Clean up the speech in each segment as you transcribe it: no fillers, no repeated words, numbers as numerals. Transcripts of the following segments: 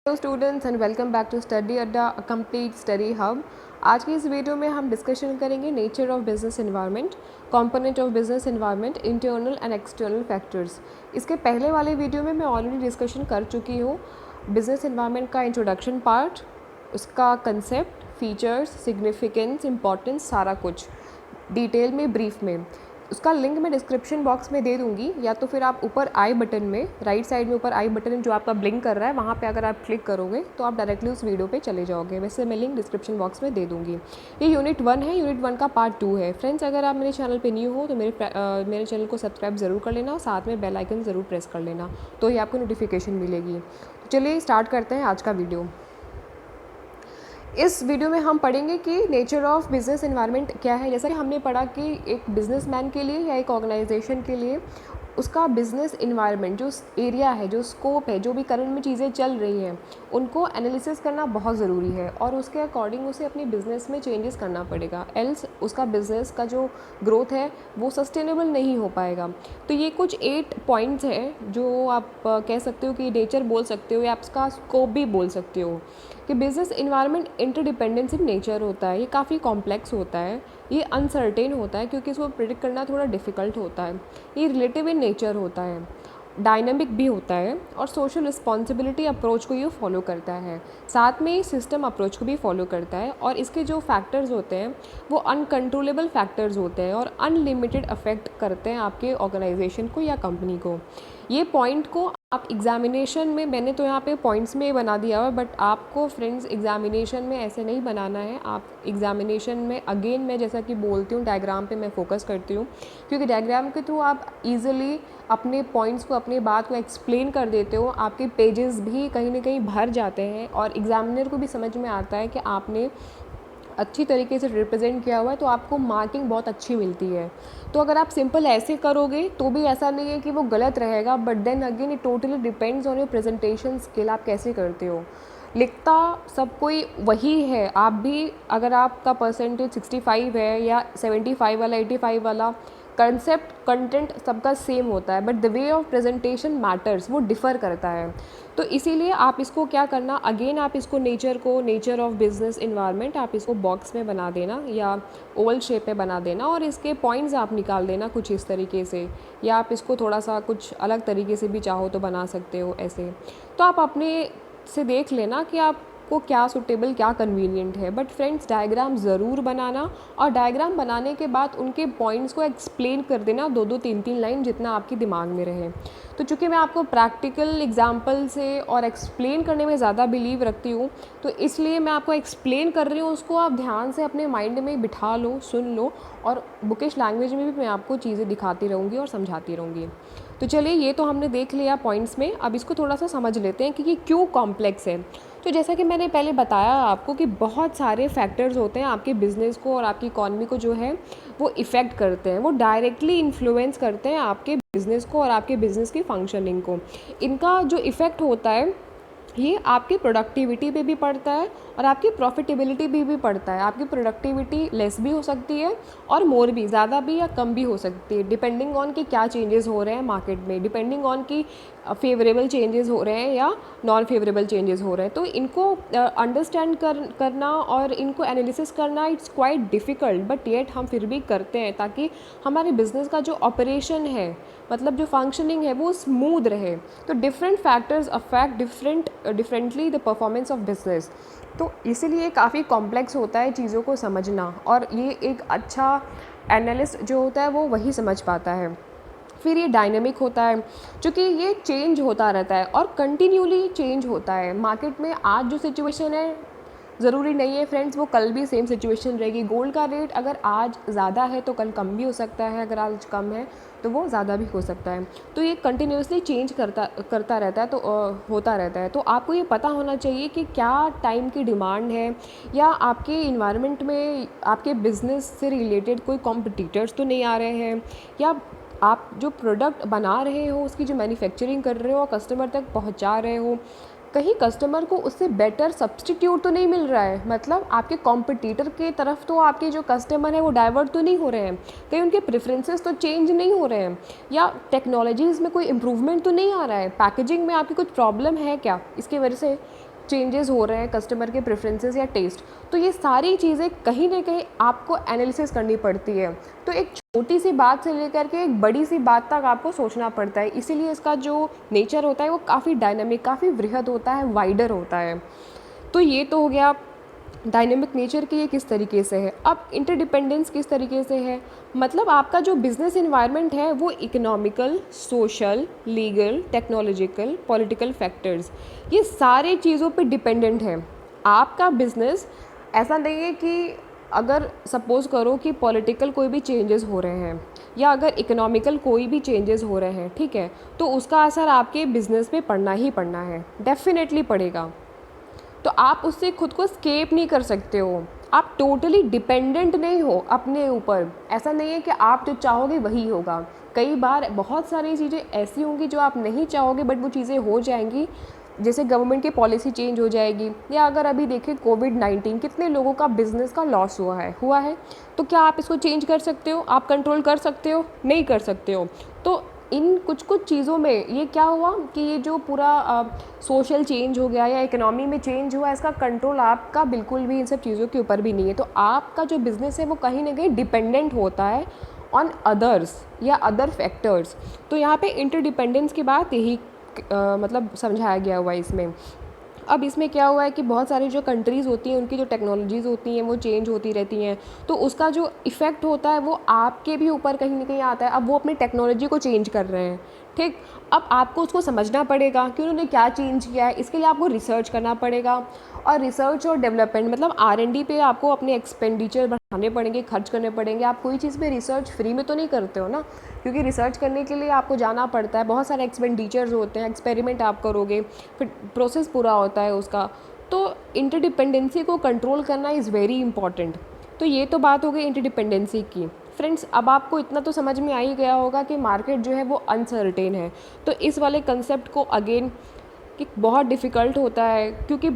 Hello students and welcome back to study Adda complete study hub. आज की इस video में हम डिस्कशन करेंगे nature of business environment, component of business environment, internal and external factors. इसके पहले वाले वीडियो में मैं ऑलरेडी डिस्कशन कर चुकी हूँ बिजनेस एनवायरनमेंट का इंट्रोडक्शन पार्ट, उसका कंसेप्ट, फीचर्स, सिग्निफिकेंस, इंपॉर्टेंस, सारा कुछ डिटेल में ब्रीफ में। उसका लिंक मैं डिस्क्रिप्शन बॉक्स में दे दूँगी, या तो फिर आप ऊपर आई बटन में राइट साइड में ऊपर आई बटन जो आपका ब्लिंक कर रहा है वहाँ पे अगर आप क्लिक करोगे तो आप डायरेक्टली उस वीडियो पे चले जाओगे। वैसे मैं लिंक डिस्क्रिप्शन बॉक्स में दे दूँगी। ये यूनिट 1 है, यूनिट 1 का पार्ट 2 है। फ्रेंड्स, अगर आप मेरे चैनल पे न्यू हो तो मेरे चैनल को सब्सक्राइब ज़रूर कर लेना और साथ में बेल आइकन ज़रूर प्रेस कर लेना, तो ही आपको नोटिफिकेशन मिलेगी। तो चलिए स्टार्ट करते हैं आज का वीडियो। इस वीडियो में हम पढ़ेंगे कि नेचर ऑफ बिज़नेस एनवायरनमेंट क्या है। जैसा कि हमने पढ़ा कि एक बिजनेसमैन के लिए या एक ऑर्गेनाइजेशन के लिए उसका बिज़नेस एनवायरनमेंट, जो एरिया है, जो स्कोप है, जो भी करंट में चीज़ें चल रही हैं, उनको एनालिसिस करना बहुत ज़रूरी है और उसके अकॉर्डिंग उसे अपनी बिज़नेस में चेंजेस करना पड़ेगा, एल्स उसका बिज़नेस का जो ग्रोथ है वो सस्टेनेबल नहीं हो पाएगा। तो ये कुछ 8 पॉइंट्स हैं जो आप कह सकते हो कि नेचर बोल सकते हो या आप उसका स्कोप भी बोल सकते हो कि business environment interdependence in nature होता है। ये काफ़ी कॉम्प्लेक्स होता है, ये अनसर्टेन होता है क्योंकि इसको प्रिडिक्ट करना थोड़ा डिफ़िकल्ट होता है। ये रिलेटिव इन नेचर होता है, डायनामिक भी होता है और सोशल रिस्पॉन्सिबिलिटी अप्रोच को ये फॉलो करता है, साथ में सिस्टम अप्रोच को भी फॉलो करता है। और इसके जो फैक्टर्स होते हैं वो अनकंट्रोलेबल फैक्टर्स होते हैं और अनलिमिटेड अफेक्ट करते हैं आपके ऑर्गेनाइजेशन को या कंपनी को। ये पॉइंट को आप एग्जामिनेशन में, मैंने तो यहाँ पे पॉइंट्स में बना दिया हुआ है, बट आपको फ्रेंड्स एग्जामिनेशन में ऐसे नहीं बनाना है। आप एग्जामिनेशन में अगेन मैं जैसा कि बोलती हूँ डायग्राम पे मैं फोकस करती हूँ, क्योंकि डायग्राम के थ्रू आप इजीली अपने पॉइंट्स को, अपनी बात को एक्सप्लेन कर देते हो। आपके पेजेस भी कहीं ना कहीं भर जाते हैं और एग्जामिनर को भी समझ में आता है कि आपने अच्छी तरीके से रिप्रेजेंट किया हुआ है, तो आपको मार्किंग बहुत अच्छी मिलती है। तो अगर आप सिंपल ऐसे करोगे तो भी ऐसा नहीं है कि वो गलत रहेगा, but then again it totally depends on your presentation skill, आप कैसे करते हो। लिखता सब कोई वही है, आप भी अगर आपका परसेंटेज 65 है या 75 वाला, 85 वाला, कंसेप्ट कंटेंट सबका सेम होता है, but the way of presentation matters, वो डिफ़र करता है। तो इसीलिए आप इसको क्या करना, अगेन आप इसको नेचर ऑफ बिजनेस इन्वायरमेंट आप इसको बॉक्स में बना देना या ओवल शेप में बना देना और इसके पॉइंट्स आप निकाल देना कुछ इस तरीके से, या आप इसको थोड़ा सा कुछ अलग तरीके से भी चाहो तो बना सकते हो ऐसे। तो आप अपने से देख लेना कि आपको क्या सूटेबल, क्या कन्वीनियंट है। बट फ्रेंड्स, डायग्राम ज़रूर बनाना और डायग्राम बनाने के बाद उनके पॉइंट्स को एक्सप्लेन कर देना 2-2, 3-3 लाइन, जितना आपके दिमाग में रहे। तो चूँकि मैं आपको प्रैक्टिकल एग्जाम्पल से और एक्सप्लेन करने में ज़्यादा बिलीव रखती हूँ, तो इसलिए मैं आपको एक्सप्लेन कर रही हूँ, उसको आप ध्यान से अपने माइंड में बिठा लो, सुन लो, और बुकिश लैंग्वेज में भी मैं आपको चीज़ें दिखाती रहूँगी और समझाती रहूँगी। तो चलिए, ये तो हमने देख लिया पॉइंट्स में, अब इसको थोड़ा सा समझ लेते हैं कि ये क्यों कॉम्प्लेक्स है। तो जैसा कि मैंने पहले बताया आपको कि बहुत सारे फैक्टर्स होते हैं आपके बिज़नेस को और आपकी इकॉनमी को जो है वो इफ़ेक्ट करते हैं, वो डायरेक्टली इन्फ्लुएंस करते हैं आपके बिज़नेस को और आपके बिज़नेस की फंक्शनिंग को। इनका जो इफ़ेक्ट होता है ये आपकी प्रोडक्टिविटी पे भी पड़ता है और आपकी प्रॉफिटेबिलिटी भी पड़ता है। आपकी प्रोडक्टिविटी लेस भी हो सकती है और मोर भी, ज़्यादा भी या कम भी हो सकती है, डिपेंडिंग ऑन कि क्या चेंजेस हो रहे हैं मार्केट में, डिपेंडिंग ऑन कि फेवरेबल चेंजेस हो रहे हैं या नॉन फेवरेबल चेंजेस हो रहे हैं। तो इनको अंडरस्टैंड करना और इनको एनालिसिस करना it's quite difficult, but yet हम फिर भी करते हैं ताकि हमारे बिज़नेस का जो ऑपरेशन है, मतलब जो फंक्शनिंग है, वो स्मूथ रहे। तो different factors affect differently the performance of business. तो इसीलिए काफ़ी कॉम्प्लेक्स होता है चीज़ों को समझना, और ये एक अच्छा एनालिस्ट जो होता है वो वही समझ पाता है। फिर ये डायनेमिक होता है, क्योंकि ये चेंज होता रहता है और कंटिन्यूली चेंज होता है। मार्केट में आज जो सिचुएशन है, ज़रूरी नहीं है फ्रेंड्स वो कल भी सेम सिचुएशन रहेगी। गोल्ड का रेट अगर आज ज़्यादा है तो कल कम भी हो सकता है, अगर आज कम है तो वो ज़्यादा भी हो सकता है। तो ये कंटिन्यूसली चेंज करता रहता है, तो होता रहता है। तो आपको ये पता होना चाहिए कि क्या टाइम की डिमांड है, या आपके इन्वायरमेंट में आपके बिज़नेस से रिलेटेड कोई कॉम्पिटिटर्स तो नहीं आ रहे हैं, या आप जो प्रोडक्ट बना रहे हो उसकी जो मैन्युफैक्चरिंग कर रहे हो और कस्टमर तक पहुंचा रहे हो, कहीं कस्टमर को उससे बेटर सब्सटीट्यूट तो नहीं मिल रहा है। मतलब आपके कॉम्पिटिटर के तरफ तो आपके जो कस्टमर है वो डाइवर्ट तो नहीं हो रहे हैं, कहीं उनके प्रेफरेंसेस तो चेंज नहीं हो रहे हैं, या टेक्नोलॉजीज़ में कोई इम्प्रूवमेंट तो नहीं आ रहा है, पैकेजिंग में आपकी कुछ प्रॉब्लम है क्या, इसकी वजह से चेंजेस हो रहे हैं कस्टमर के प्रेफरेंसेस या टेस्ट, तो ये सारी चीज़ें कहीं ना कहीं आपको एनालिसिस करनी पड़ती है। तो एक छोटी सी बात से लेकर के एक बड़ी सी बात तक आपको सोचना पड़ता है, इसीलिए इसका जो नेचर होता है वो काफ़ी डायनामिक, काफ़ी वृहद होता है, वाइडर होता है। तो ये तो हो गया डायनेमिक नेचर की ये किस तरीके से है। अब इंटरडिपेंडेंस किस तरीके से है, मतलब आपका जो बिज़नेस इन्वायरमेंट है वो economical, social, legal, technological, political factors, ये सारे चीज़ों पे डिपेंडेंट है आपका बिज़नेस। ऐसा नहीं है कि अगर सपोज़ करो कि पॉलिटिकल कोई भी चेंजेस हो रहे हैं या अगर इकोनॉमिकल कोई भी चेंजेस हो रहे हैं, ठीक है, तो उसका असर आपके बिज़नेस पे पड़ना ही पड़ना है, डेफिनेटली पड़ेगा। तो आप उससे खुद को स्केप नहीं कर सकते हो, आप टोटली डिपेंडेंट नहीं हो अपने ऊपर। ऐसा नहीं है कि आप जो चाहोगे वही होगा, कई बार बहुत सारी चीज़ें ऐसी होंगी जो आप नहीं चाहोगे बट वो चीज़ें हो जाएंगी। जैसे गवर्नमेंट की पॉलिसी चेंज हो जाएगी, या अगर अभी देखिए कोविड-19 कितने लोगों का बिज़नेस का लॉस हुआ है, तो क्या आप इसको चेंज कर सकते हो, आप कंट्रोल कर सकते हो? नहीं कर सकते हो। तो इन कुछ कुछ चीज़ों में ये क्या हुआ कि ये जो पूरा सोशल चेंज हो गया या इकोनॉमी में चेंज हुआ, इसका कंट्रोल आपका बिल्कुल भी इन सब चीज़ों के ऊपर भी नहीं है। तो आपका जो बिज़नेस है वो कहीं ना कहीं डिपेंडेंट होता है ऑन अदर्स या अदर फैक्टर्स। तो यहाँ पे इंटरडिपेंडेंस की बात यही मतलब समझाया गया हुआ है इसमें। अब इसमें क्या हुआ है कि बहुत सारी जो कंट्रीज़ होती हैं उनकी जो टेक्नोलॉजीज़ होती हैं वो चेंज होती रहती हैं, तो उसका जो इफ़ेक्ट होता है वो आपके भी ऊपर कहीं ना कहीं आता है। अब वो अपनी टेक्नोलॉजी को चेंज कर रहे हैं, ठीक, अब आपको उसको समझना पड़ेगा कि उन्होंने क्या चेंज किया है, इसके लिए आपको रिसर्च करना पड़ेगा। और रिसर्च और डेवलपमेंट मतलब R&D पे आपको अपने एक्सपेंडिचर बढ़ाने पड़ेंगे, खर्च करने पड़ेंगे। आप कोई चीज़ पे रिसर्च फ्री में तो नहीं करते हो ना, क्योंकि रिसर्च करने के लिए आपको जाना पड़ता है, बहुत सारे एक्सपेंडिचर्स होते हैं, एक्सपेरिमेंट आप करोगे, फिर प्रोसेस पूरा होता है उसका। तो इंटरडिपेंडेंसी को कंट्रोल करना इज़ वेरी इंपॉर्टेंट। तो ये तो बात हो गई इंटरडिपेंडेंसी की। फ्रेंड्स, अब आपको इतना तो समझ में आ ही गया होगा कि मार्केट जो है वो अनसर्टेन है। तो इस वाले कंसेप्ट को अगेन कि बहुत डिफ़िकल्ट होता है, क्योंकि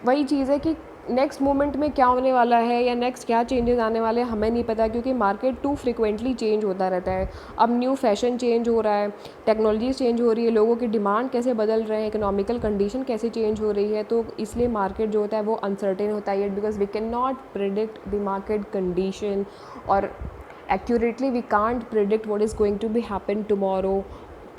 वही चीज़ है कि नेक्स्ट मोमेंट में क्या होने वाला है या नेक्स्ट क्या चेंजेस आने वाले हैं हमें नहीं पता, क्योंकि मार्केट टू फ्रिक्वेंटली चेंज होता रहता है। अब न्यू फैशन चेंज हो रहा है, टेक्नोलॉजी चेंज हो रही है, लोगों की डिमांड कैसे बदल रहे हैं, इकोनॉमिकल कंडीशन कैसे चेंज हो रही है, तो इसलिए मार्केट जो होता है वो अनसर्टेन होता है, because we can not predict the market condition, और accurately we can't predict what is going to be happen tomorrow.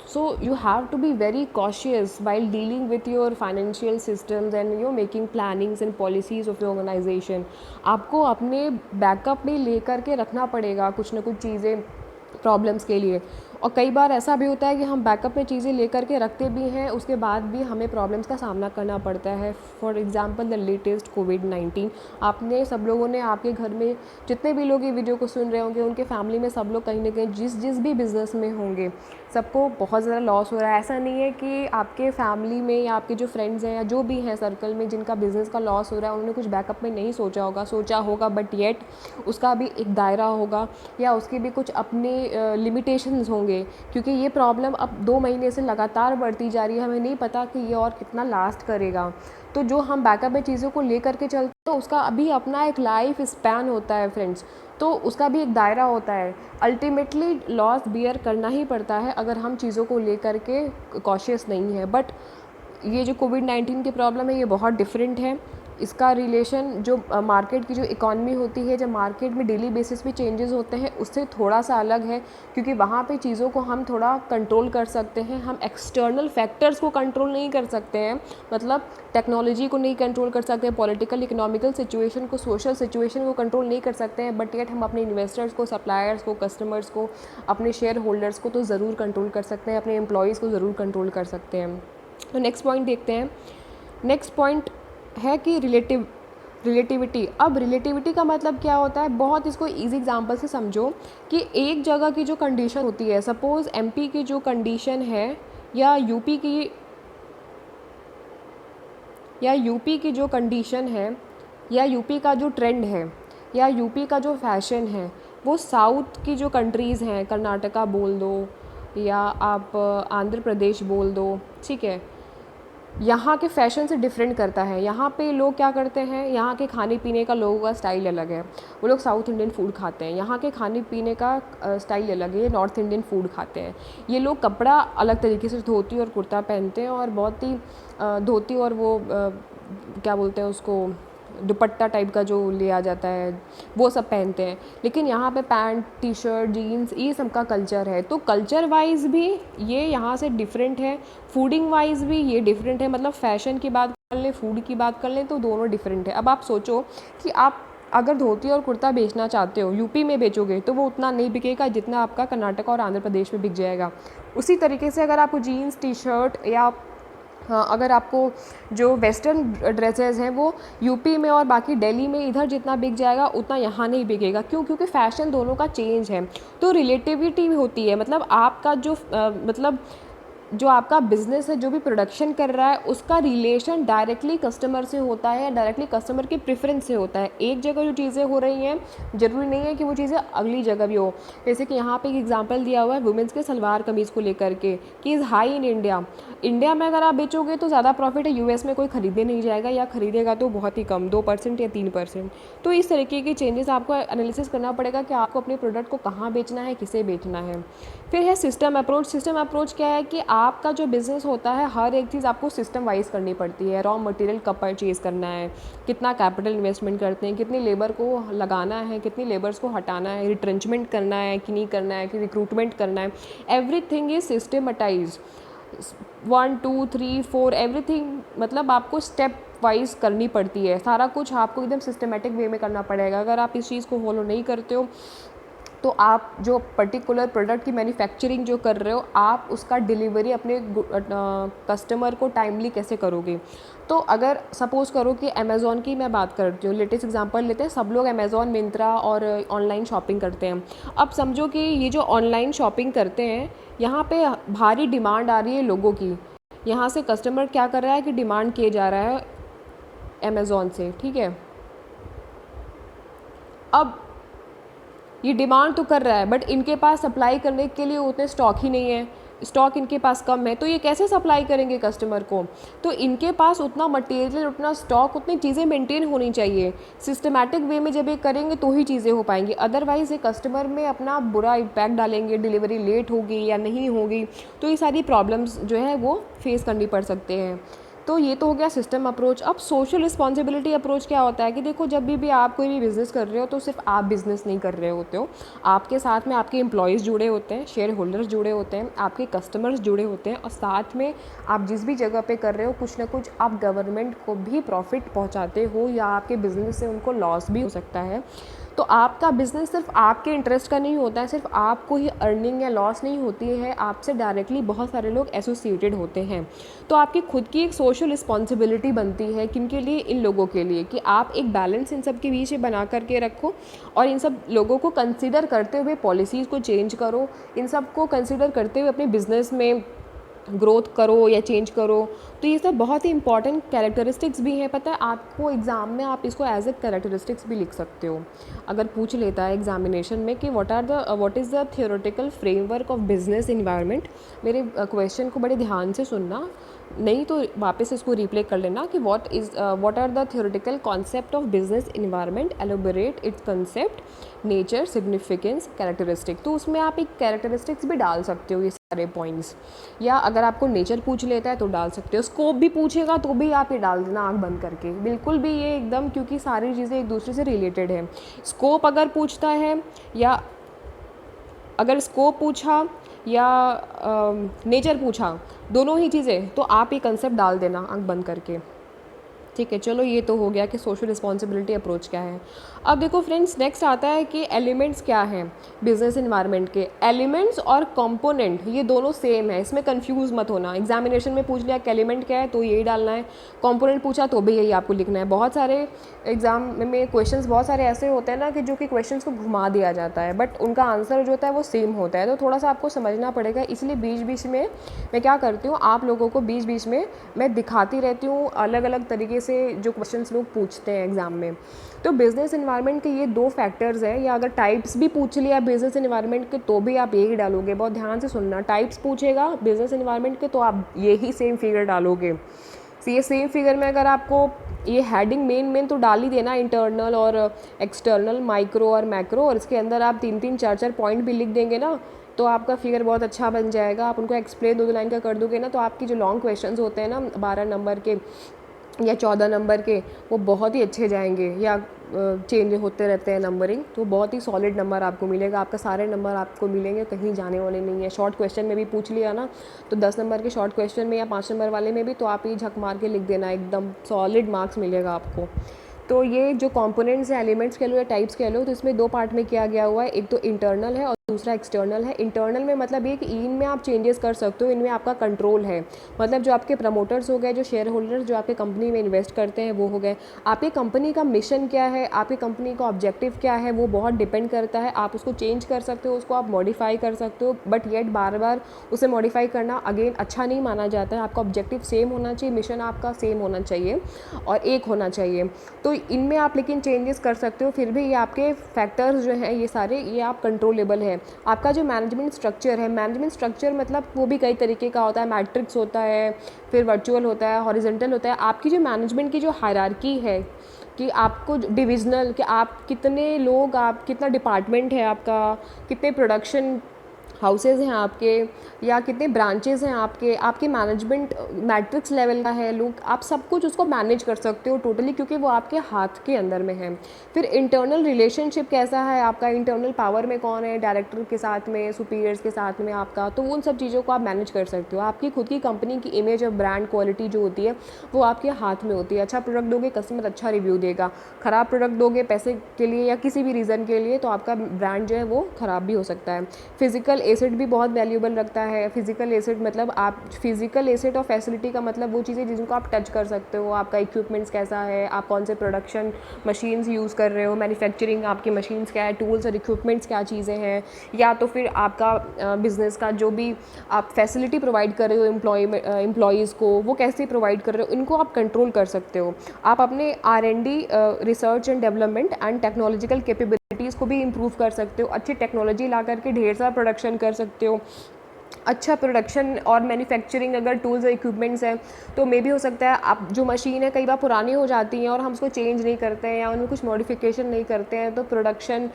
So you have to be very cautious while dealing with your financial systems and you're making plannings and policies of your organization. आपको अपने backup में लेकर के रखना पड़ेगा कुछ ना कुछ चीज़ें प्रॉब्लम्स के लिए। और कई बार ऐसा भी होता है कि हम बैकअप में चीज़ें लेकर के रखते भी हैं, उसके बाद भी हमें प्रॉब्लम्स का सामना करना पड़ता है। फॉर एग्जांपल द लेटेस्ट कोविड-19, आपने सब लोगों ने, आपके घर में जितने भी लोग ये वीडियो को सुन रहे होंगे उनके फैमिली में सब लोग कहीं ना कहीं जिस भी बिज़नेस में होंगे सबको बहुत ज़्यादा लॉस हो रहा है। ऐसा नहीं है कि आपके फैमिली में या आपके जो फ्रेंड्स हैं या जो भी हैं सर्कल में जिनका बिज़नेस का लॉस हो रहा है उन्होंने कुछ बैकअप में नहीं सोचा होगा, बट येट उसका भी एक दायरा होगा या उसके भी कुछ अपने लिमिटेशंस होंगे, क्योंकि ये प्रॉब्लम अब 2 महीने से लगातार बढ़ती जा रही है, हमें नहीं पता कि ये और कितना लास्ट करेगा। तो जो हम बैकअप में चीज़ों को ले करके चलते हैं तो उसका अभी अपना एक लाइफ स्पैन होता है फ्रेंड्स, तो उसका भी एक दायरा होता है। अल्टीमेटली लॉस बियर करना ही पड़ता है अगर हम चीज़ों को ले करके कॉशियस नहीं है। बट ये जो कोविड-19 की प्रॉब्लम है ये बहुत डिफरेंट है। इसका रिलेशन जो मार्केट की जो इकॉनमी होती है, जब मार्केट में डेली बेसिस पे चेंजेस होते हैं उससे थोड़ा सा अलग है, क्योंकि वहाँ पे चीज़ों को हम थोड़ा कंट्रोल कर सकते हैं। हम एक्सटर्नल फैक्टर्स को कंट्रोल नहीं कर सकते हैं, मतलब टेक्नोलॉजी को नहीं कंट्रोल कर सकते हैं, पॉलिटिकल इकोनॉमिकल सिचुएशन को, सोशल सिचुएशन को कंट्रोल नहीं कर सकते हैं, बट येट हम अपने इन्वेस्टर्स को, सप्लायर्स को, कस्टमर्स को, अपने शेयर होल्डर्स को तो ज़रूर कंट्रोल कर सकते हैं, अपने एम्प्लॉयज़ को ज़रूर कंट्रोल कर सकते हैं। तो नेक्स्ट पॉइंट देखते हैं। नेक्स्ट पॉइंट है कि रिलेटिविटी। अब रिलेटिविटी का मतलब क्या होता है, बहुत इसको इजी एग्जांपल से समझो कि एक जगह की जो कंडीशन होती है, सपोज़ एमपी की जो कंडीशन है या यूपी की जो कंडीशन है या यूपी का जो ट्रेंड है या यूपी का जो फैशन है वो साउथ की जो कंट्रीज़ हैं, कर्नाटका बोल दो या आप आंध्र प्रदेश बोल दो, ठीक है, यहाँ के फ़ैशन से डिफरेंट करता है। यहाँ पे लोग क्या करते हैं, यहाँ के खाने पीने का लोगों का स्टाइल अलग है, वो लोग साउथ इंडियन फूड खाते हैं। यहाँ के खाने पीने का स्टाइल अलग है, ये नॉर्थ इंडियन फूड खाते हैं। ये लोग कपड़ा अलग तरीके से धोती और कुर्ता पहनते हैं और बहुत ही धोती और वो क्या बोलते हैं उसको, दुपट्टा टाइप का जो लिया जाता है वो सब पहनते हैं। लेकिन यहाँ पे पैंट, टी शर्ट, जीन्स, ये सब का कल्चर है। तो कल्चर वाइज भी ये यहाँ से डिफरेंट है, फूडिंग वाइज भी ये डिफरेंट है। मतलब फ़ैशन की बात कर लें, फूड की बात कर लें, तो दोनों डिफरेंट है। अब आप सोचो कि आप अगर धोती और कुर्ता बेचना चाहते हो, यूपी में बेचोगे तो वो उतना नहीं बिकेगा जितना आपका कर्नाटक और आंध्र प्रदेश में बिक जाएगा। उसी तरीके से अगर आपको जीन्स, टी शर्ट या हाँ, अगर आपको जो वेस्टर्न ड्रेसेस हैं वो यूपी में और बाकी दिल्ली में इधर जितना बिक जाएगा उतना यहाँ नहीं बिकेगा। क्यों? क्योंकि फ़ैशन दोनों का चेंज है। तो रिलेटिविटी होती है, मतलब आपका जो मतलब जो आपका बिज़नेस है, जो भी प्रोडक्शन कर रहा है, उसका रिलेशन डायरेक्टली कस्टमर से होता है, डायरेक्टली कस्टमर के प्रेफरेंस से होता है। एक जगह जो चीज़ें हो रही हैं ज़रूरी नहीं है कि वो चीज़ें अगली जगह भी हो। जैसे कि यहाँ पे एक एग्जांपल दिया हुआ है वुमेंस के सलवार कमीज़ को लेकर के कि is high in India. India में अगर आप बेचोगे तो ज़्यादा प्रॉफिट है, यूएस में कोई खरीदने नहीं जाएगा, या खरीदेगा तो बहुत ही कम, 2% या 3%। तो इस तरीके के चेंजेस आपको एनालिसिस करना पड़ेगा कि आपको अपने प्रोडक्ट को कहाँ बेचना है, किसे बेचना है। फिर है सिस्टम अप्रोच। सिस्टम अप्रोच क्या है कि आपका जो बिज़नेस होता है, हर एक चीज़ आपको सिस्टम वाइज करनी पड़ती है। रॉ मटेरियल कब परचेज़ करना है, कितना कैपिटल इन्वेस्टमेंट करते हैं, कितनी लेबर को लगाना है, कितनी लेबर्स को हटाना है, रिट्रेंचमेंट करना है कि नहीं करना है, कि रिक्रूटमेंट करना है। एवरीथिंग इज सिस्टमाटाइज, 1 2 3 4 एवरीथिंग, मतलब आपको स्टेप वाइज करनी पड़ती है। सारा कुछ आपको एकदम सिस्टमेटिक वे में करना पड़ेगा। अगर आप इस चीज़ को फॉलो नहीं करते हो तो आप जो पर्टिकुलर प्रोडक्ट की मैन्युफैक्चरिंग जो कर रहे हो, आप उसका डिलीवरी अपने कस्टमर को टाइमली कैसे करोगे। तो अगर सपोज़ करो कि अमेज़ॉन की मैं बात करती हूँ, लेटेस्ट एग्जांपल लेते हैं, सब लोग अमेज़ॉन, मिंत्रा और ऑनलाइन शॉपिंग करते हैं। अब समझो कि ये जो ऑनलाइन शॉपिंग करते हैं, यहाँ पे भारी डिमांड आ रही है लोगों की। यहाँ से कस्टमर क्या कर रहा है कि डिमांड किए जा रहा है अमेज़ॉन से, ठीक है। अब ये डिमांड तो कर रहा है, बट इनके पास सप्लाई करने के लिए उतने स्टॉक ही नहीं है, स्टॉक इनके पास कम है, तो ये कैसे सप्लाई करेंगे कस्टमर को। तो इनके पास उतना मटेरियल, उतना स्टॉक, उतनी चीज़ें मेंटेन होनी चाहिए। सिस्टमैटिक वे में जब ये करेंगे तो ही चीज़ें हो पाएंगी, अदरवाइज़ ये कस्टमर में अपना बुरा इम्पैक्ट डालेंगे, डिलीवरी लेट होगी या नहीं होगी, तो ये सारी प्रॉब्लम्स जो है वो फेस करनी पड़ सकते हैं। तो ये तो हो गया सिस्टम अप्रोच। अब सोशल रिस्पॉन्सिबिलिटी अप्रोच क्या होता है कि देखो, जब भी आप कोई भी बिज़नेस कर रहे हो तो सिर्फ आप बिज़नेस नहीं कर रहे होते हो, आपके साथ में आपके एम्प्लॉयज़ जुड़े होते हैं, शेयर होल्डर्स जुड़े होते हैं, आपके कस्टमर्स जुड़े होते हैं, और साथ में आप जिस भी जगह पे कर रहे हो कुछ ना कुछ आप गवर्नमेंट को भी प्रॉफिट पहुँचाते हो, या आपके बिज़नेस से उनको लॉस भी हो सकता है। तो आपका बिज़नेस सिर्फ आपके इंटरेस्ट का नहीं होता है, सिर्फ आपको ही अर्निंग या लॉस नहीं होती है, आपसे डायरेक्टली बहुत सारे लोग एसोसिएटेड होते हैं। तो आपकी खुद की एक सोशल रिस्पॉन्सिबिलिटी बनती है, किनके लिए, इन लोगों के लिए, कि आप एक बैलेंस इन सब के बीच में बना करके रखो, और इन सब लोगों को कंसिडर करते हुए पॉलिसीज़ को चेंज करो, इन सब को कंसिडर करते हुए अपने बिज़नेस में ग्रोथ करो या चेंज करो। तो ये सब बहुत ही इंपॉर्टेंट कैरेक्टरिस्टिक्स भी हैं। पता है आपको, एग्ज़ाम में आप इसको एज ए कैरेक्टरिस्टिक्स भी लिख सकते हो। अगर पूछ लेता है एग्जामिनेशन में कि what is the theoretical framework of business environment, मेरे क्वेश्चन को बड़े ध्यान से सुनना, नहीं तो वापस इसको रिप्ले कर लेना कि what are the theoretical concept of business environment, elaborate its concept, nature, significance, characteristic. तो उसमें आप एक कैरेक्टरिस्टिक्स भी डाल सकते हो, ये सारे पॉइंट्स। या अगर आपको नेचर पूछ लेता है तो डाल सकते हो, स्कोप भी पूछेगा तो भी आप ये डाल देना आँख बंद करके, बिल्कुल भी ये एकदम, क्योंकि सारी चीज़ें एक दूसरे से रिलेटेड है। स्कोप अगर पूछता है, या अगर स्कोप पूछा या नेचर पूछा, दोनों ही चीज़ें, तो आप ये कंसेप्ट डाल देना आँख बंद करके, ठीक है। चलो ये तो हो गया कि सोशल रिस्पॉन्सिबिलिटी अप्रोच क्या है। अब देखो फ्रेंड्स, नेक्स्ट आता है कि एलिमेंट्स क्या हैं बिजनेस इन्वायरमेंट के। एलिमेंट्स और कंपोनेंट ये दोनों सेम है, इसमें कंफ्यूज मत होना। एग्जामिनेशन में पूछ लिया कि एलिमेंट क्या है तो यही डालना है, कंपोनेंट पूछा तो भी यही आपको लिखना है। बहुत सारे एग्जाम में क्वेश्चंस बहुत सारे ऐसे होते हैं ना कि जो कि क्वेश्चंस को घुमा दिया जाता है, बट उनका आंसर जो होता है वो सेम होता है, तो थोड़ा सा आपको समझना पड़ेगा। इसलिए बीच बीच में मैं क्या करती हूँ, आप लोगों को बीच बीच में मैं दिखाती रहती हूँ अलग अलग तरीके से जो क्वेश्चंस लोग पूछते हैं एग्जाम में। तो बिजनेस एनवायरनमेंट के ये दो फैक्टर्स हैं, या अगर टाइप्स भी पूछ लिया बिजनेस एनवायरनमेंट के तो भी आप यही डालोगे। बहुत ध्यान से सुनना, टाइप्स पूछेगा बिजनेस एनवायरनमेंट के तो आप यही सेम फिगर डालोगे। ये सेम फिगर में अगर आपको ये हेडिंग मेन तो डाल ही देना, इंटरनल और एक्सटर्नल, माइक्रो और मैक्रो, और इसके अंदर आप 3 4 पॉइंट भी लिख देंगे ना तो आपका फिगर बहुत अच्छा बन जाएगा। आप उनको एक्सप्लेन 2 लाइन का कर दोगे ना, तो आपकी जो लॉन्ग क्वेश्चंस होते हैं ना 12 नंबर के, या 14 नंबर के, वो बहुत ही अच्छे जाएंगे, या चेंज होते रहते हैं नंबरिंग, तो बहुत ही सॉलिड नंबर आपको मिलेगा, आपका सारे नंबर आपको मिलेंगे, कहीं जाने वाले नहीं है। शॉर्ट क्वेश्चन में भी पूछ लिया ना, तो 10 नंबर के शॉर्ट क्वेश्चन में या 5 नंबर वाले में भी तो आप ही झक मार के लिख देना, एकदम सॉलिड मार्क्स मिलेगा आपको। तो ये जो कंपोनेंट्स हैं, एलिमेंट्स कह लो या टाइप्स कह लो, तो इसमें दो पार्ट में किया गया हुआ है, एक तो इंटरनल है और दूसरा एक्सटर्नल है। इंटरनल में मतलब ये कि इनमें आप चेंजेस कर सकते हो, इनमें आपका कंट्रोल है, मतलब जो आपके प्रमोटर्स हो गए, जो शेयर होल्डर्स जो आपके कंपनी में इन्वेस्ट करते हैं वो हो गए, आपकी कंपनी का मिशन क्या है, आपकी कंपनी का ऑब्जेक्टिव क्या है, वो बहुत डिपेंड करता है। आप उसको चेंज कर सकते हो, उसको आप मॉडिफाई कर सकते हो, बट येट बार बार उसे मॉडिफाई करना अगेन अच्छा नहीं माना जाता है। आपका ऑब्जेक्टिव सेम होना चाहिए, मिशन आपका सेम होना चाहिए और एक होना चाहिए। तो इनमें आप लेकिन चेंजेस कर सकते हो, फिर भी ये आपके फैक्टर्स जो हैं ये सारे, ये आप कंट्रोलेबल है। आपका जो मैनेजमेंट स्ट्रक्चर है, मैनेजमेंट स्ट्रक्चर मतलब वो भी कई तरीके का होता है, मैट्रिक्स होता है, फिर वर्चुअल होता है, हॉरिजॉन्टल होता है। आपकी जो मैनेजमेंट की जो हायरार्की है कि आपको डिविजनल, कि आप कितने लोग, आप कितना डिपार्टमेंट है आपका, कितने प्रोडक्शन हाउसेज हैं आपके, या कितने ब्रांचेस हैं आपके, आपके मैनेजमेंट मैट्रिक्स लेवल का है लोग, आप सब कुछ उसको मैनेज कर सकते हो टोटली, क्योंकि वो आपके हाथ के अंदर में है। फिर इंटरनल रिलेशनशिप कैसा है आपका, इंटरनल पावर में कौन है, डायरेक्टर के साथ में, सुपीरियर्स के साथ में आपका, तो उन सब चीज़ों को आप मैनेज कर सकते हो। आपकी खुद की कंपनी की इमेज और ब्रांड क्वालिटी जो होती है वो आपके हाथ में होती है। अच्छा प्रोडक्ट दोगे, कस्टमर अच्छा रिव्यू देगा, ख़राब प्रोडक्ट दोगे पैसे के लिए या किसी भी रीज़न के लिए, तो आपका ब्रांड जो है वो ख़राब भी हो सकता है। फिजिकल एसेट भी बहुत वैल्यूएबल रखता है। फिजिकल एसेट मतलब आप, फिजिकल एसेट और फैसिलिटी का मतलब वो चीज़ें जिनको आप टच कर सकते हो, आपका इक्विपमेंट्स कैसा है, आप कौन से प्रोडक्शन मशीन्स यूज़ कर रहे हो, मैन्युफैक्चरिंग आपकी मशीन्स क्या है, टूल्स और इक्विपमेंट्स क्या चीज़ें हैं, या तो फिर आपका बिज़नेस का जो भी आप फैसिलिटी प्रोवाइड कर रहे हो एम्प्लॉयज़ को, वो कैसे प्रोवाइड कर रहे हो, इनको आप कंट्रोल कर सकते हो। आप अपने R&D, research and development and technological capabilities को भी इम्प्रूव कर सकते हो। अच्छी टेक्नोलॉजी ला करके ढेर सारा प्रोडक्शन कर सकते हो। अच्छा प्रोडक्शन और मैन्युफैक्चरिंग अगर टूल्स और इक्विपमेंट्स हैं, तो मे भी हो सकता है आप, जो मशीन है कई बार पुरानी हो जाती हैं और हम उसको चेंज नहीं करते हैं या उनमें कुछ मॉडिफिकेशन नहीं करते हैं, तो प्रोडक्शन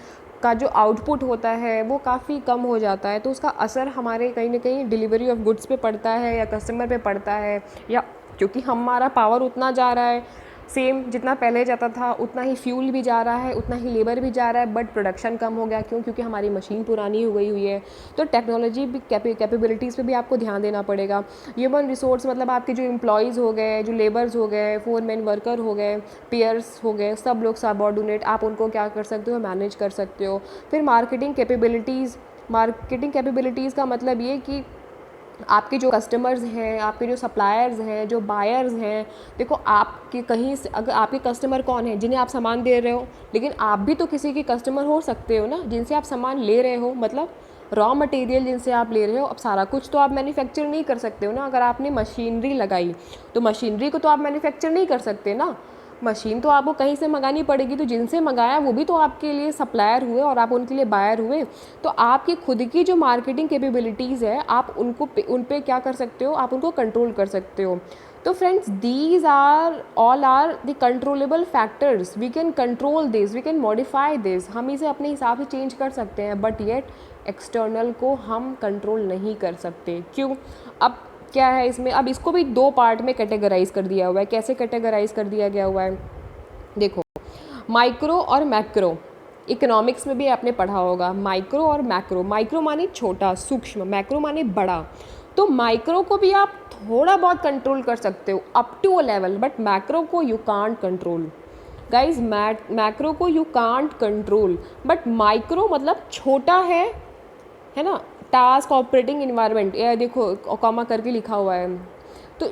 का जो आउटपुट होता है वो काफ़ी कम हो जाता है, तो उसका असर हमारे कहीं ना कहीं डिलीवरी ऑफ गुड्स पे पड़ता है या कस्टमर पे पड़ता है, या क्योंकि हमारा पावर उतना जा रहा है, सेम जितना पहले जाता था उतना ही फ्यूल भी जा रहा है, उतना ही लेबर भी जा रहा है, बट प्रोडक्शन कम हो गया। क्यों? क्योंकि हमारी मशीन पुरानी हो गई हुई है। तो टेक्नोलॉजी भी कैपेबिलिटीज़ पे भी आपको ध्यान देना पड़ेगा। ह्यूमन रिसोर्स मतलब आपके जो एम्प्लॉयज़ हो गए, जो लेबर्स हो गए, फोरमैन वर्कर हो गए, पेयर्स हो गए, सब लोग सबऑर्डिनेट, आप उनको क्या कर सकते हो, मैनेज कर सकते हो। फिर मार्केटिंग कैपेबिलिटीज़, मार्केटिंग कैपेबिलिटीज़ का मतलब ये कि आपके जो कस्टमर्स हैं, आपके जो सप्लायर्स हैं, जो बायर्स हैं, देखो आपके कहीं से अगर आपके कस्टमर कौन है, जिन्हें आप सामान दे रहे हो, लेकिन आप भी तो किसी के कस्टमर हो सकते हो ना, जिनसे आप सामान ले रहे हो, मतलब रॉ मटेरियल जिनसे आप ले रहे हो। अब सारा कुछ तो आप मैन्युफैक्चर नहीं कर सकते हो ना, अगर आपने मशीनरी लगाई तो मशीनरी को तो आप मैन्युफैक्चर नहीं कर सकते ना, मशीन तो आपको कहीं से मंगानी पड़ेगी, तो जिनसे मंगाया वो भी तो आपके लिए सप्लायर हुए और आप उनके लिए बायर हुए। तो आपकी खुद की जो मार्केटिंग कैपेबिलिटीज़ है, आप उन पे क्या कर सकते हो, आप उनको कंट्रोल कर सकते हो। तो friends, these are all are the controllable factors, we can control this, we can modify this, हम इसे अपने हिसाब से चेंज कर सकते हैं, बट येट एक्सटर्नल को हम कंट्रोल नहीं कर सकते। क्यों? अब क्या है इसमें, अब इसको भी दो पार्ट में कैटेगराइज कर दिया हुआ है। कैसे कैटेगराइज कर दिया गया हुआ है, देखो, माइक्रो और मैक्रो। इकोनॉमिक्स में भी आपने पढ़ा होगा माइक्रो और मैक्रो। माइक्रो माने छोटा सूक्ष्म, मैक्रो माने बड़ा। तो माइक्रो को भी आप थोड़ा बहुत कंट्रोल कर सकते हो up to a level, but macro को you can't control guys. Macro को you can't control, but micro मतलब छोटा है ना। टास्क ऑपरेटिंग इन्वायरमेंट, ये देखो कॉमा करके लिखा हुआ है, तो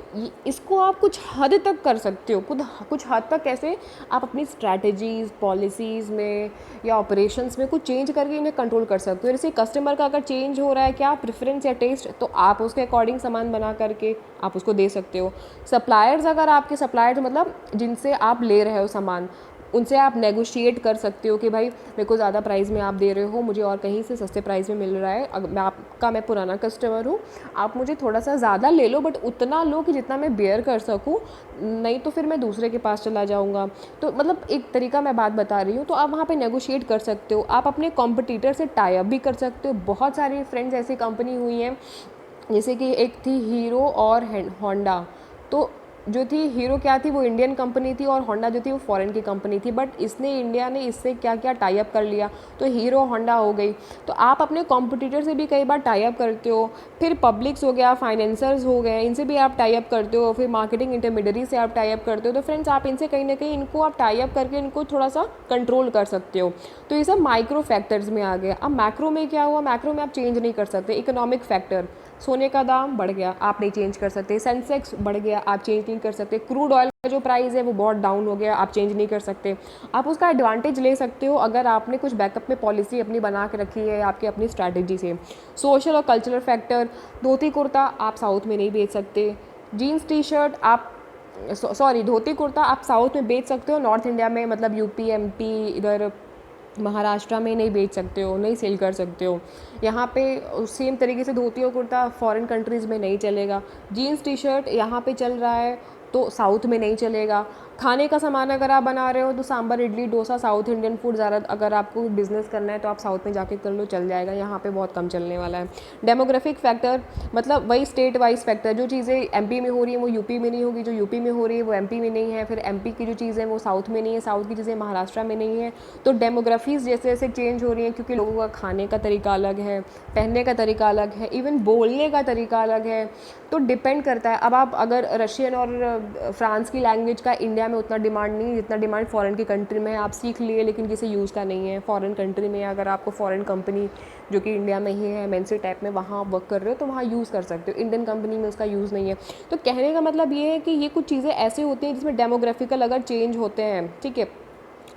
इसको आप कुछ हद तक कर सकते हो। कुछ हद तक कैसे, आप अपनी स्ट्रैटेजीज़, पॉलिसीज़ में या ऑपरेशंस में कुछ चेंज करके इन्हें कंट्रोल कर सकते हो। जैसे कस्टमर का अगर चेंज हो रहा है क्या प्रेफरेंस या टेस्ट, तो आप उसके अकॉर्डिंग सामान बना करके आप उसको दे सकते हो। सप्लायर्स, अगर आपके सप्लायर्स मतलब जिनसे आप ले रहे हो सामान, उनसे आप नेगोशिएट कर सकते हो कि भाई मेरे को ज़्यादा प्राइस में आप दे रहे हो, मुझे और कहीं से सस्ते प्राइस में मिल रहा है, अगर मैं पुराना कस्टमर हूँ, आप मुझे थोड़ा सा ज़्यादा ले लो, बट उतना लो कि जितना मैं बेयर कर सकूँ, नहीं तो फिर मैं दूसरे के पास चला जाऊँगा। तो मतलब एक तरीका मैं बात बता रही हूँ, तो आप वहाँ पे नेगोशिएट कर सकते हो। आप अपने कॉम्पिटिटर से टाई अप भी कर सकते हो। बहुत सारी फ्रेंड्स ऐसी कंपनी हुई हैं, जैसे कि एक थी हीरो और होंडा, तो जो थी हीरो क्या थी, वो इंडियन कंपनी थी, और होंडा जो थी वो फॉरेन की कंपनी थी, बट इसने इंडिया ने इससे क्या क्या टाई अप कर लिया, तो हीरो होंडा हो गई। तो आप अपने कॉम्पिटिटर से भी कई बार टाई अप करते हो, फिर पब्लिक्स हो गया, फाइनेंसर्स हो गए, इनसे भी आप टाई अप करते हो, फिर मार्केटिंग इंटरमीडियरी से आप टाई अप करते हो। तो फ्रेंड्स आप इनसे कहीं ना कहीं इनको आप टाई अप करके इनको थोड़ा सा कंट्रोल कर सकते हो। तो ये सब माइक्रो फैक्टर्स में आ गया। अब मैक्रो में क्या हुआ, मैक्रो में आप चेंज नहीं कर सकते। इकोनॉमिक फैक्टर, सोने का दाम बढ़ गया, आप नहीं चेंज कर सकते। सेंसेक्स बढ़ गया, आप चेंज नहीं कर सकते। क्रूड ऑयल का जो प्राइस है वो बहुत डाउन हो गया, आप चेंज नहीं कर सकते। आप उसका एडवांटेज ले सकते हो अगर आपने कुछ बैकअप में पॉलिसी अपनी बना के रखी है आपकी अपनी स्ट्रैटेजी से। सोशल और कल्चरल फैक्टर, धोती कुर्ता आप साउथ में नहीं बेच सकते। जीन्स टी शर्ट आप सॉरी धोती कुर्ता आप साउथ में बेच सकते हो, नॉर्थ इंडिया में मतलब यूपी एमपी इधर महाराष्ट्र में नहीं बेच सकते हो, नहीं सेल कर सकते हो। यहाँ पे सेम तरीके से धोती और कुर्ता फॉरेन कंट्रीज़ में नहीं चलेगा। जीन्स टी शर्ट यहाँ पे चल रहा है तो साउथ में नहीं चलेगा। खाने का सामान अगर आप बना रहे हो तो sambar idli dosa south Indian food ज़्यादा, अगर आपको बिजनेस करना है तो आप साउथ में जाके कर लो, चल जाएगा, यहाँ पे बहुत कम चलने वाला है। डेमोग्राफिक फैक्टर मतलब वही स्टेट वाइज फैक्टर, जो चीज़ें एमपी में हो रही है वो यूपी में नहीं होगी, जो यूपी में हो रही है वो एमपी में नहीं है, फिर एमपी की जो चीज़ें वो साउथ में नहीं है, साउथ की चीज़ें महाराष्ट्र में नहीं है। तो डेमोग्राफीज़ जैसे जैसे चेंज हो रही हैं, क्योंकि लोगों का खाने का तरीका अलग है, पहनने का तरीका अलग है, इवन बोलने का तरीका अलग है, तो डिपेंड करता है। अब आप अगर रशियन और फ्रांस की लैंग्वेज का इंडिया में उतना डिमांड नहीं है जितना डिमांड फॉरेन की कंट्री में है, आप सीख लिए लेकिन किसी यूज़ का नहीं है फॉरेन कंट्री में। अगर आपको फॉरेन कंपनी जो कि इंडिया में ही है एमएनसी टाइप में, वहाँ आप वर्क कर रहे हो तो वहाँ यूज़ कर सकते हो, इंडियन कंपनी में उसका यूज़ नहीं है। तो कहने का मतलब ये है कि ये कुछ चीज़ें ऐसी होती हैं जिसमें डेमोग्राफिकल अगर चेंज होते हैं, ठीक है,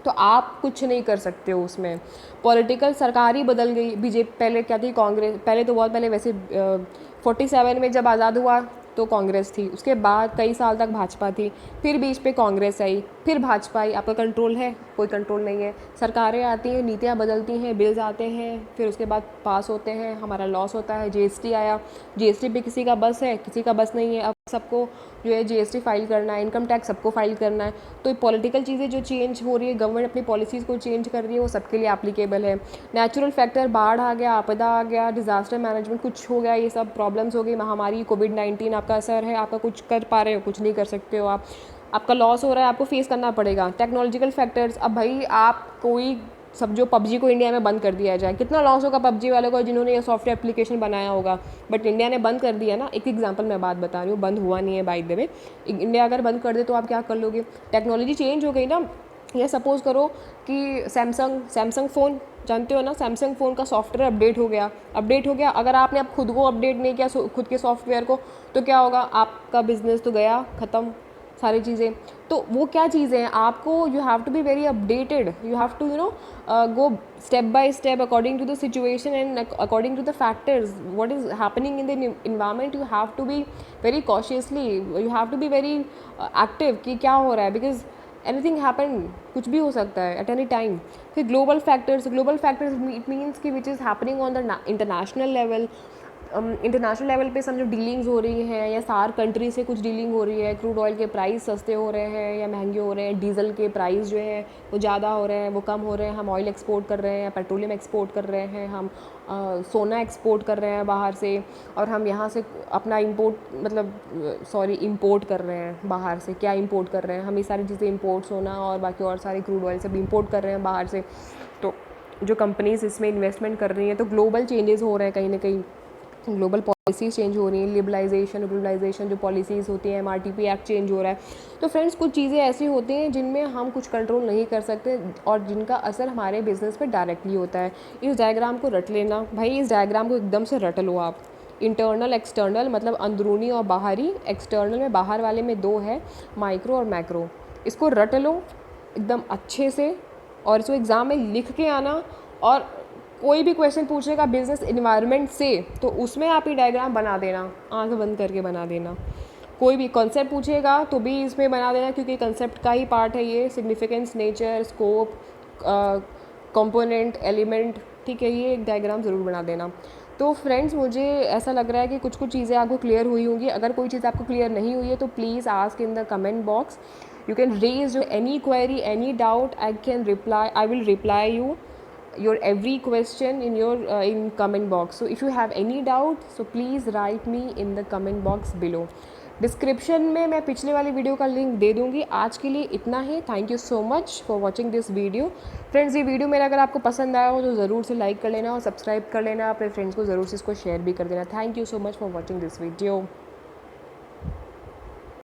तो आप कुछ नहीं कर सकते हो उसमें। पॉलिटिकल सरकार ही बदल गई, बीजेपी पहले क्या थी, कांग्रेस पहले तो बहुत पहले वैसे 47 में जब आज़ाद हुआ तो कांग्रेस थी, उसके बाद कई साल तक भाजपा थी, फिर बीच पे कांग्रेस आई, फिर भाजपा आई। आपका कंट्रोल है? कोई कंट्रोल नहीं है। सरकारें आती हैं, नीतियाँ बदलती हैं, बिल्स आते हैं, फिर उसके बाद पास होते हैं, हमारा लॉस होता है। जीएसटी आया, जीएसटी पे किसी का बस है, किसी का बस नहीं है, अब सबको जो है जीएसटी फाइल करना है, इनकम टैक्स सबको फाइल करना है। तो पॉलिटिकल चीज़ें जो चेंज हो रही है, गवर्नमेंट अपनी पॉलिसीज़ को चेंज कर रही है, वो सबके लिए एप्लीकेबल है। नेचुरल फैक्टर, बाढ़ आ गया, आपदा आ गया, डिज़ास्टर मैनेजमेंट कुछ हो गया, ये सब प्रॉब्लम्स हो गई, महामारी कोविड-19 आपका असर है, आपका कुछ कर पा रहे हो, कुछ नहीं कर सकते हो आप, आपका लॉस हो रहा है, आपको फेस करना पड़ेगा। टेक्नोलॉजिकल फैक्टर्स, अब भाई आप कोई सब जो पबजी को इंडिया में बंद कर दिया जाए, कितना लॉस होगा पबजी वालों को जिन्होंने ये सॉफ्टवेयर एप्लीकेशन बनाया होगा, बट इंडिया ने बंद कर दिया ना। एक एग्जांपल मैं बात बता रही हूँ, बंद हुआ नहीं है बाय द वे। इंडिया अगर बंद कर दे तो आप क्या कर लोगे? टेक्नोलॉजी चेंज हो गई ना। या सपोज़ करो कि सैमसंग फ़ोन जानते हो ना, सैमसंग फ़ोन का सॉफ्टवेयर अपडेट हो गया। अगर आपने अब खुद को अपडेट नहीं किया खुद के सॉफ्टवेयर को, तो क्या होगा? आपका बिजनेस तो गया, ख़त्म सारी चीज़ें। तो वो क्या चीज़ें हैं, आपको you have to be very updated, you have to go step by step according to the situation and according to the factors what is happening in the environment. You have to be very cautiously, you have to be very active कि क्या हो रहा है, because anything happen, कुछ भी हो सकता है एट एनी टाइम। फिर ग्लोबल फैक्टर्स इट मीन्स कि which is happening on the international level. International level पे समझो डीलिंग्स हो रही हैं, या सार कंट्री से कुछ डीलिंग हो रही है, क्रूड ऑयल के प्राइस सस्ते हो रहे हैं या महंगे हो रहे हैं, डीजल के प्राइस जो है वो ज़्यादा हो रहे हैं, वो कम हो रहे हैं, हम ऑयल एक्सपोर्ट कर रहे हैं, पेट्रोलियम एक्सपोर्ट कर रहे हैं, हम सोना एक्सपोर्ट कर रहे हैं बाहर से, और हम यहाँ से अपना इंपोर्ट कर रहे हैं बाहर से। क्या इंपोर्ट कर रहे हैं? हम ये सारी चीज़ें इंपोर्ट, सोना और बाकी और सारी क्रूड ऑयल सब इंपोर्ट कर रहे हैं बाहर से। तो जो कंपनीज इसमें इन्वेस्टमेंट कर रही हैं, तो ग्लोबल चेंजेस हो रहे हैं, कहीं ना कहीं ग्लोबल पॉलिसीज़ चेंज हो रही हैं, लिबरलाइजेशन जो पॉलिसीज़ होती हैं, एमआरटीपी एक्ट चेंज हो रहा है। तो फ्रेंड्स कुछ चीज़ें ऐसी होती हैं जिनमें हम कुछ कंट्रोल नहीं कर सकते और जिनका असर हमारे बिजनेस पे डायरेक्टली होता है। इस डायग्राम को रट लेना भाई, इस डायग्राम को एकदम से रट लो आप। इंटरनल एक्सटर्नल मतलब अंदरूनी और बाहरी, एक्सटर्नल में बाहर वाले में दो है, माइक्रो और मैक्रो। इसको रट लो एकदम अच्छे से और इसको एग्ज़ाम में लिख के आना। और कोई भी क्वेश्चन पूछेगा बिजनेस इन्वायरमेंट से, तो उसमें आप ये डायग्राम बना देना, आंख बंद करके बना देना। कोई भी कॉन्सेप्ट पूछेगा तो भी इसमें बना देना, क्योंकि कंसेप्ट का ही पार्ट है ये। Significance, nature, scope, component, element, ठीक है, ये एक डायग्राम ज़रूर बना देना। तो फ्रेंड्स मुझे ऐसा लग रहा है कि कुछ कुछ चीज़ें आपको क्लियर हुई होंगी। अगर कोई चीज़ आपको क्लियर नहीं हुई है तो please ask in the comment box. You can raise any query, any doubt, I will reply you your every question in your in comment box. So if you have any doubt, so please write me in the comment box below. Description में मैं पिछले वाली video का link दे दूँगी। आज के लिए इतना ही। Thank you so much for watching this video. Friends, ये वीडियो मेरा अगर आपको पसंद आया हो तो ज़रूर से लाइक कर लेना और सब्सक्राइब कर लेना। अपने फ्रेंड्स को ज़रूर से इसको शेयर भी कर देना। Thank you so much for watching this video.